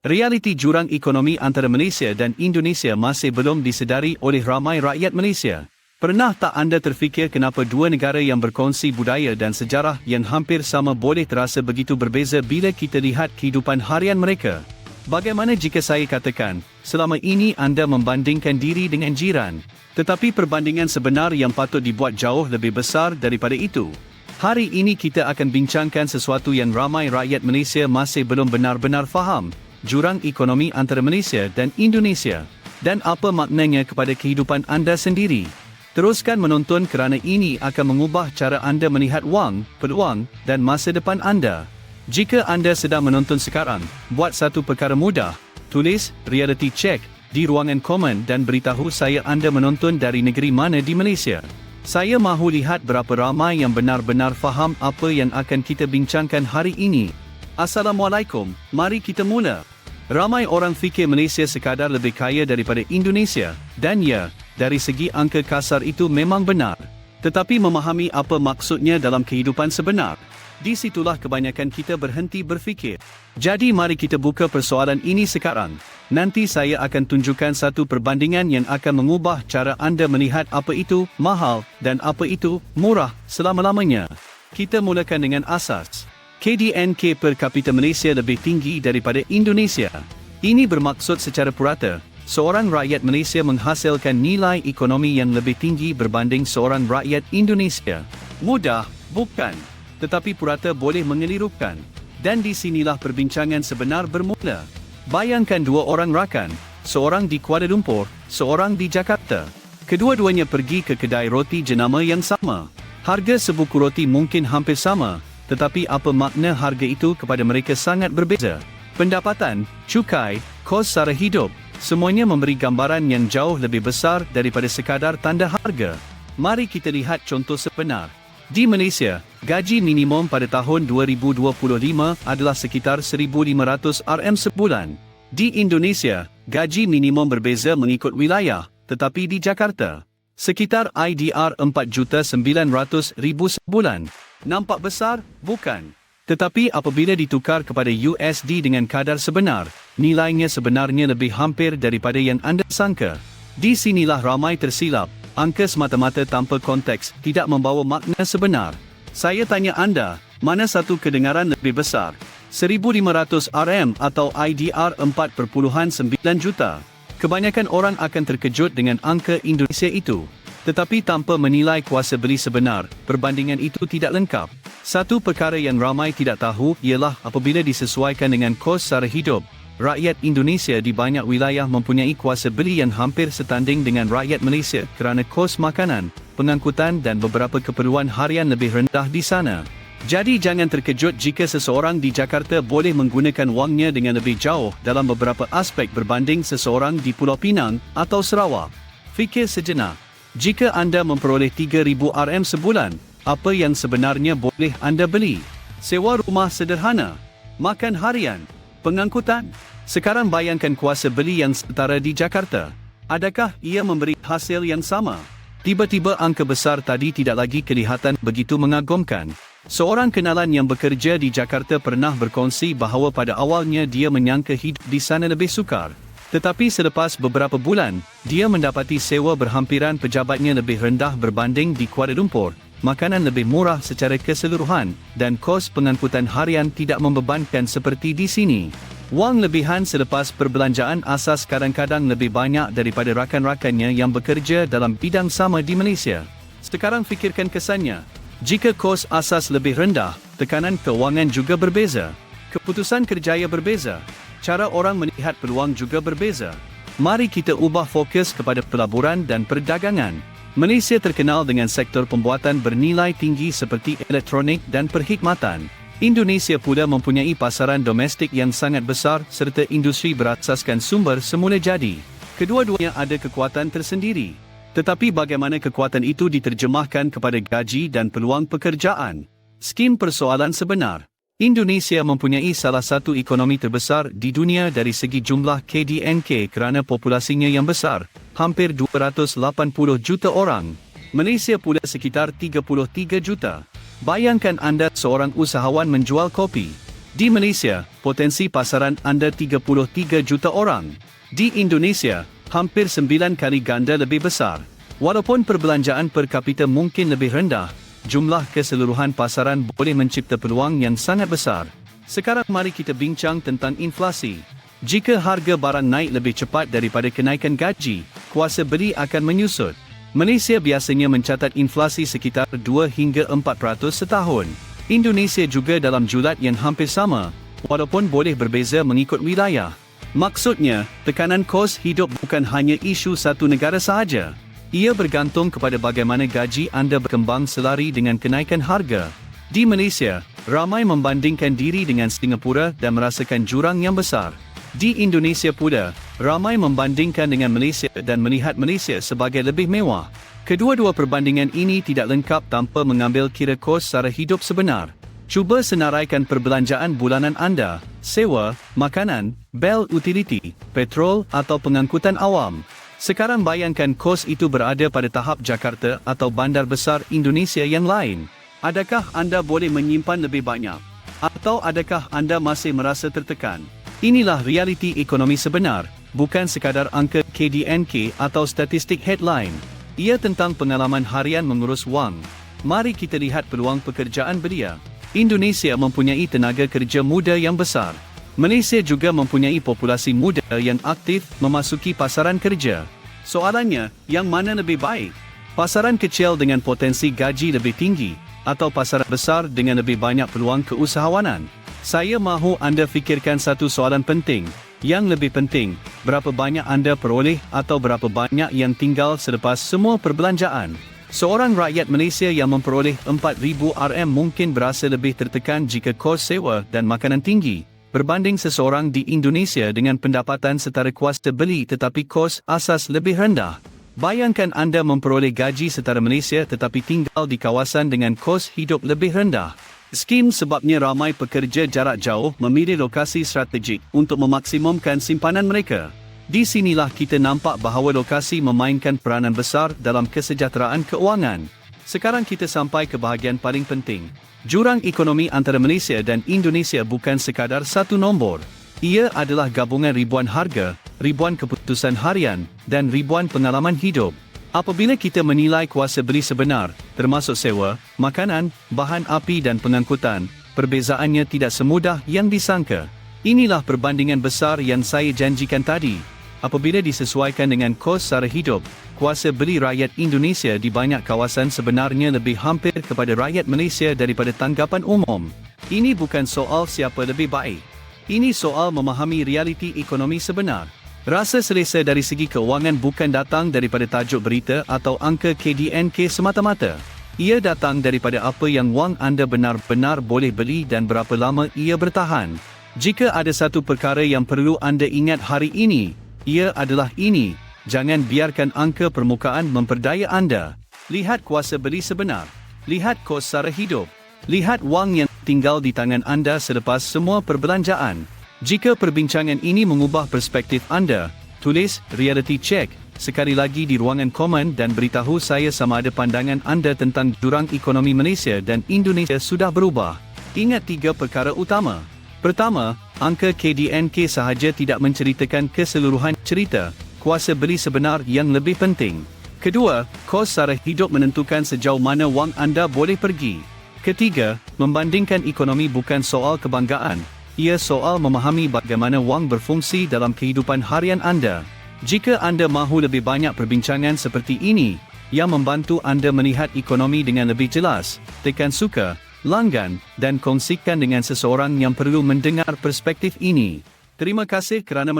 Realiti jurang ekonomi antara Malaysia dan Indonesia masih belum disedari oleh ramai rakyat Malaysia. Pernah tak anda terfikir kenapa dua negara yang berkongsi budaya dan sejarah yang hampir sama boleh terasa begitu berbeza bila kita lihat kehidupan harian mereka? Bagaimana jika saya katakan, selama ini anda membandingkan diri dengan jiran, tetapi perbandingan sebenar yang patut dibuat jauh lebih besar daripada itu? Hari ini kita akan bincangkan sesuatu yang ramai rakyat Malaysia masih belum benar-benar faham, jurang ekonomi antara Malaysia dan Indonesia, dan apa maknanya kepada kehidupan anda sendiri. Teruskan menonton kerana ini akan mengubah cara anda melihat wang, peluang dan masa depan anda. Jika anda sedang menonton sekarang, buat satu perkara mudah, tulis reality check di ruangan komen dan beritahu saya anda menonton dari negeri mana di Malaysia. Saya mahu lihat berapa ramai yang benar-benar faham apa yang akan kita bincangkan hari ini. Assalamualaikum, mari kita mula. Ramai orang fikir Malaysia sekadar lebih kaya daripada Indonesia, dan ya, dari segi angka kasar itu memang benar. Tetapi memahami apa maksudnya dalam kehidupan sebenar, di situlah kebanyakan kita berhenti berfikir. Jadi mari kita buka persoalan ini sekarang. Nanti saya akan tunjukkan satu perbandingan yang akan mengubah cara anda melihat apa itu mahal dan apa itu murah selama-lamanya. Kita mulakan dengan asas. KDNK per kapita Malaysia lebih tinggi daripada Indonesia. Ini bermaksud secara purata, seorang rakyat Malaysia menghasilkan nilai ekonomi yang lebih tinggi berbanding seorang rakyat Indonesia. Mudah, bukan? Tetapi purata boleh mengelirukan. Dan di sinilah perbincangan sebenar bermula. Bayangkan dua orang rakan, seorang di Kuala Lumpur, seorang di Jakarta. Kedua-duanya pergi ke kedai roti jenama yang sama. Harga sebuku roti mungkin hampir sama, tetapi apa makna harga itu kepada mereka sangat berbeza. Pendapatan, cukai, kos sara hidup, semuanya memberi gambaran yang jauh lebih besar daripada sekadar tanda harga. Mari kita lihat contoh sebenar. Di Malaysia, gaji minimum pada tahun 2025 adalah sekitar 1,500 RM sebulan. Di Indonesia, gaji minimum berbeza mengikut wilayah, tetapi di Jakarta, sekitar IDR 4,900,000 sebulan. Nampak besar? Bukan. Tetapi apabila ditukar kepada USD dengan kadar sebenar, nilainya sebenarnya lebih hampir daripada yang anda sangka. Di sinilah ramai tersilap. Angka semata-mata tanpa konteks tidak membawa makna sebenar. Saya tanya anda, mana satu kedengaran lebih besar? 1,500 RM atau IDR 4.9 juta? Kebanyakan orang akan terkejut dengan angka Indonesia itu. Tetapi tanpa menilai kuasa beli sebenar, perbandingan itu tidak lengkap. Satu perkara yang ramai tidak tahu ialah apabila disesuaikan dengan kos sara hidup, rakyat Indonesia di banyak wilayah mempunyai kuasa beli yang hampir setanding dengan rakyat Malaysia kerana kos makanan, pengangkutan dan beberapa keperluan harian lebih rendah di sana. Jadi jangan terkejut jika seseorang di Jakarta boleh menggunakan wangnya dengan lebih jauh dalam beberapa aspek berbanding seseorang di Pulau Pinang atau Sarawak. Fikir sejenak. Jika anda memperoleh 3,000 RM sebulan, apa yang sebenarnya boleh anda beli? Sewa rumah sederhana, makan harian, pengangkutan. Sekarang bayangkan kuasa beli yang setara di Jakarta. Adakah ia memberi hasil yang sama? Tiba-tiba angka besar tadi tidak lagi kelihatan begitu mengagumkan. Seorang kenalan yang bekerja di Jakarta pernah berkongsi bahawa pada awalnya dia menyangka hidup di sana lebih sukar. Tetapi selepas beberapa bulan, dia mendapati sewa berhampiran pejabatnya lebih rendah berbanding di Kuala Lumpur, makanan lebih murah secara keseluruhan, dan kos pengangkutan harian tidak membebankan seperti di sini. Wang lebihan selepas perbelanjaan asas kadang-kadang lebih banyak daripada rakan-rakannya yang bekerja dalam bidang sama di Malaysia. Sekarang fikirkan kesannya. Jika kos asas lebih rendah, tekanan keuangan juga berbeza. Keputusan kerjaya berbeza. Cara orang melihat peluang juga berbeza. Mari kita ubah fokus kepada pelaburan dan perdagangan. Malaysia terkenal dengan sektor pembuatan bernilai tinggi seperti elektronik dan perkhidmatan. Indonesia pula mempunyai pasaran domestik yang sangat besar serta industri berasaskan sumber semula jadi. Kedua-duanya ada kekuatan tersendiri. Tetapi bagaimana kekuatan itu diterjemahkan kepada gaji dan peluang pekerjaan? Skim persoalan sebenar. Indonesia mempunyai salah satu ekonomi terbesar di dunia dari segi jumlah KDNK kerana populasinya yang besar, hampir 280 juta orang. Malaysia pula sekitar 33 juta. Bayangkan anda seorang usahawan menjual kopi. Di Malaysia, potensi pasaran anda 33 juta orang. Di Indonesia, hampir 9 kali ganda lebih besar. Walaupun perbelanjaan per kapita mungkin lebih rendah, jumlah keseluruhan pasaran boleh mencipta peluang yang sangat besar. Sekarang mari kita bincang tentang inflasi. Jika harga barang naik lebih cepat daripada kenaikan gaji, kuasa beli akan menyusut. Malaysia biasanya mencatat inflasi sekitar 2 hingga 4% setahun. Indonesia juga dalam julat yang hampir sama, walaupun boleh berbeza mengikut wilayah. Maksudnya, tekanan kos hidup bukan hanya isu satu negara sahaja. Ia bergantung kepada bagaimana gaji anda berkembang selari dengan kenaikan harga. Di Malaysia, ramai membandingkan diri dengan Singapura dan merasakan jurang yang besar. Di Indonesia pula, ramai membandingkan dengan Malaysia dan melihat Malaysia sebagai lebih mewah. Kedua-dua perbandingan ini tidak lengkap tanpa mengambil kira kos sara hidup sebenar. Cuba senaraikan perbelanjaan bulanan anda, sewa, makanan, bil utiliti, petrol atau pengangkutan awam. Sekarang bayangkan kos itu berada pada tahap Jakarta atau bandar besar Indonesia yang lain. Adakah anda boleh menyimpan lebih banyak? Atau adakah anda masih merasa tertekan? Inilah realiti ekonomi sebenar, bukan sekadar angka KDNK atau statistik headline. Ia tentang pengalaman harian mengurus wang. Mari kita lihat peluang pekerjaan belia. Indonesia mempunyai tenaga kerja muda yang besar. Malaysia juga mempunyai populasi muda yang aktif memasuki pasaran kerja. Soalannya, yang mana lebih baik? Pasaran kecil dengan potensi gaji lebih tinggi, atau pasaran besar dengan lebih banyak peluang keusahawanan? Saya mahu anda fikirkan satu soalan penting. Yang lebih penting, berapa banyak anda peroleh atau berapa banyak yang tinggal selepas semua perbelanjaan? Seorang rakyat Malaysia yang memperoleh 4,000 RM mungkin berasa lebih tertekan jika kos sewa dan makanan tinggi, berbanding seseorang di Indonesia dengan pendapatan setara kuasa beli tetapi kos asas lebih rendah. Bayangkan anda memperoleh gaji setara Malaysia tetapi tinggal di kawasan dengan kos hidup lebih rendah. Skim sebabnya ramai pekerja jarak jauh memilih lokasi strategik untuk memaksimumkan simpanan mereka. Di sinilah kita nampak bahawa lokasi memainkan peranan besar dalam kesejahteraan keuangan. Sekarang kita sampai ke bahagian paling penting. Jurang ekonomi antara Malaysia dan Indonesia bukan sekadar satu nombor. Ia adalah gabungan ribuan harga, ribuan keputusan harian, dan ribuan pengalaman hidup. Apabila kita menilai kuasa beli sebenar, termasuk sewa, makanan, bahan api dan pengangkutan, perbezaannya tidak semudah yang disangka. Inilah perbandingan besar yang saya janjikan tadi. Apabila disesuaikan dengan kos sara hidup, kuasa beli rakyat Indonesia di banyak kawasan sebenarnya lebih hampir kepada rakyat Malaysia daripada tanggapan umum. Ini bukan soal siapa lebih baik. Ini soal memahami realiti ekonomi sebenar. Rasa selesa dari segi keuangan bukan datang daripada tajuk berita atau angka KDNK semata-mata. Ia datang daripada apa yang wang anda benar-benar boleh beli dan berapa lama ia bertahan. Jika ada satu perkara yang perlu anda ingat hari ini, ia adalah ini: jangan biarkan angka permukaan memperdaya anda. Lihat kuasa beli sebenar. Lihat kos sara hidup. Lihat wang yang tinggal di tangan anda selepas semua perbelanjaan. Jika perbincangan ini mengubah perspektif anda, tulis reality check sekali lagi di ruangan komen dan beritahu saya sama ada pandangan anda tentang jurang ekonomi Malaysia dan Indonesia sudah berubah. Ingat 3 perkara utama. Pertama, angka KDNK sahaja tidak menceritakan keseluruhan cerita, kuasa beli sebenar yang lebih penting. Kedua, kos sara hidup menentukan sejauh mana wang anda boleh pergi. Ketiga, membandingkan ekonomi bukan soal kebanggaan. Ia soal memahami bagaimana wang berfungsi dalam kehidupan harian anda. Jika anda mahu lebih banyak perbincangan seperti ini, yang membantu anda melihat ekonomi dengan lebih jelas, tekan suka, langgan, dan kongsikan dengan seseorang yang perlu mendengar perspektif ini. Terima kasih kerana menonton.